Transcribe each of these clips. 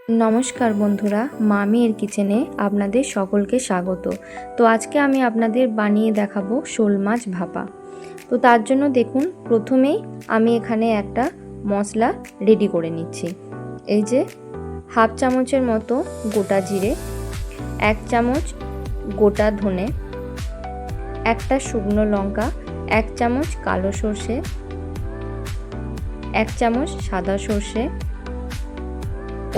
নমস্কার বন্ধুরা, মামির কিচেনে আপনাদের সকলকে স্বাগত। তো আজকে আমি আপনাদের বানিয়ে দেখাবো শোল মাছ ভাপা। তো তার জন্য দেখুন, প্রথমেই আমি এখানে একটা মশলা রেডি করে নিচ্ছি। এই যে হাফ চামচের মতো গোটা জিরে, 1 চামচ গোটা ধনে, একটা শুকনো লঙ্কা, 1 চামচ কালো সর্ষে, 1 চামচ সাদা সর্ষে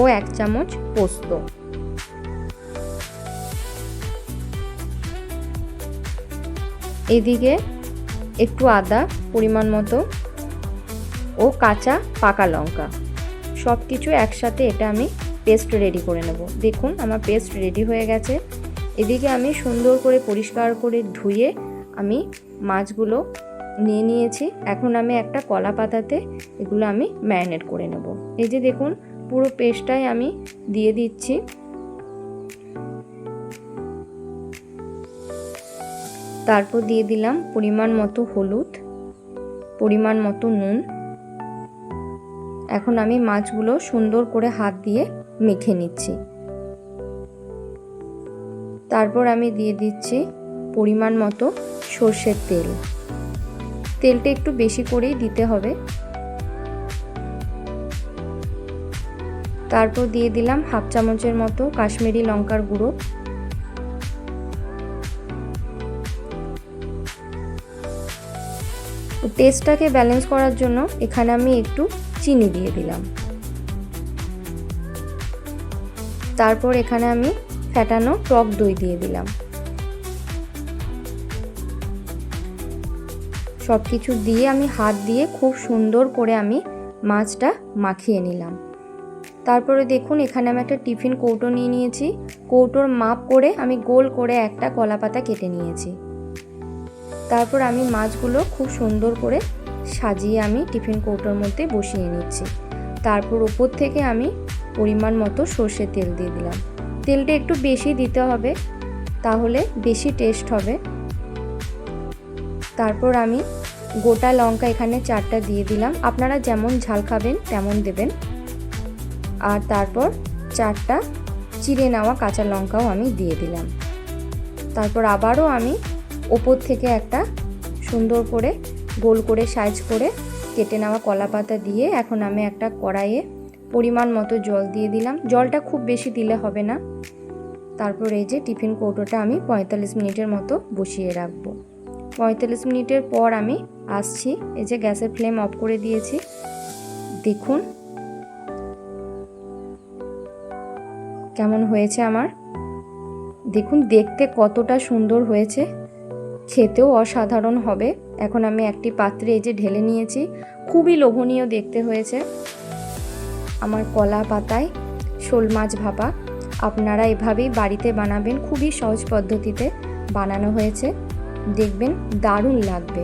ও 1 চামচ পোস্ত। এদিকে একটু আদা পরিমাণ মতো ও কাঁচা পাকা লঙ্কা, সব কিছু একসাথে এটা আমি পেস্ট রেডি করে নেব। দেখুন আমার পেস্ট রেডি হয়ে গেছে। এদিকে আমি সুন্দর করে পরিষ্কার করে ধুয়ে আমি মাছগুলো নিয়ে নিয়েছি। এখন আমি একটা কলা পাতাতে এগুলো আমি ম্যারিনেট করে নেব। এই যে দেখুন পুরো পেস্টটাই আমি দিয়ে দিচ্ছি। তারপর দিয়ে দিলাম পরিমাণ মতো হলুদ, পরিমাণ মতো নুন। এখন আমি মাছগুলো সুন্দর করে হাত দিয়ে মেখে নিচ্ছি। তারপর আমি দিয়ে দিচ্ছি পরিমাণ মতো সর্ষের তেল। তেলটা একটু বেশি করেই দিতে হবে। তারপর দিয়ে দিলাম হাফ চামচের মতো কাশ্মীরি লঙ্কার গুঁড়ো। টেস্টটাকে ব্যালেন্স করার জন্য এখানে আমি একটু চিনি দিয়ে দিলাম। তারপর এখানে আমি ফেটানো টক দই দিয়ে দিলাম। সব কিছু দিয়ে আমি হাত দিয়ে খুব সুন্দর করে আমি মাছটা মাখিয়ে নিলাম। তারপরে দেখুন এখানে আমি একটা টিফিন কৌটো নিয়ে নিয়েছি। কৌটোর মাপ করে আমি গোল করে একটা কলা পাতা কেটে নিয়েছি। তারপর আমি মাছগুলো খুব সুন্দর করে সাজিয়ে আমি টিফিন কৌটোর মধ্যে বসিয়ে নিচ্ছি। তারপর ওপর থেকে আমি পরিমাণ মতো সর্ষের তেল দিয়ে দিলাম। তেলটা একটু বেশি দিতে হবে, তাহলে বেশি টেস্ট হবে। তারপর আমি গোটা লঙ্কা এখানে 4টা দিয়ে দিলাম। আপনারা যেমন ঝাল খাবেন তেমন দেবেন। আর তারপর 4টা চিড়ে নেওয়া কাঁচা লঙ্কাও আমি দিয়ে দিলাম। তারপর আবারও আমি ওপর থেকে একটা সুন্দর করে গোল করে সাইজ করে কেটে নেওয়া কলা পাতা দিয়ে এখন আমি একটা কড়াইয়ে পরিমাণ মতো জল দিয়ে দিলাম। জলটা খুব বেশি দিলে হবে না। তারপর এই যে টিফিন কৌটোটা আমি 45 মিনিটের মতো বসিয়ে রাখবো। 45 মিনিটের পর আমি আসছি। এই যে গ্যাসের ফ্লেম অফ করে দিয়েছি। দেখুন কেমন হয়েছে আমার। দেখুন দেখতে কতটা সুন্দর হয়েছে, খেতেও অসাধারণ হবে। এখন আমি একটি পাত্রে এই যে ঢেলে নিয়েছি। খুবই লোভনীয় দেখতে হয়েছে আমার কলা পাতায় শোল মাছ ভাপা। আপনারা এভাবেই বাড়িতে বানাবেন, খুবই সহজ পদ্ধতিতে বানানো হয়েছে, দেখবেন দারুণ লাগবে।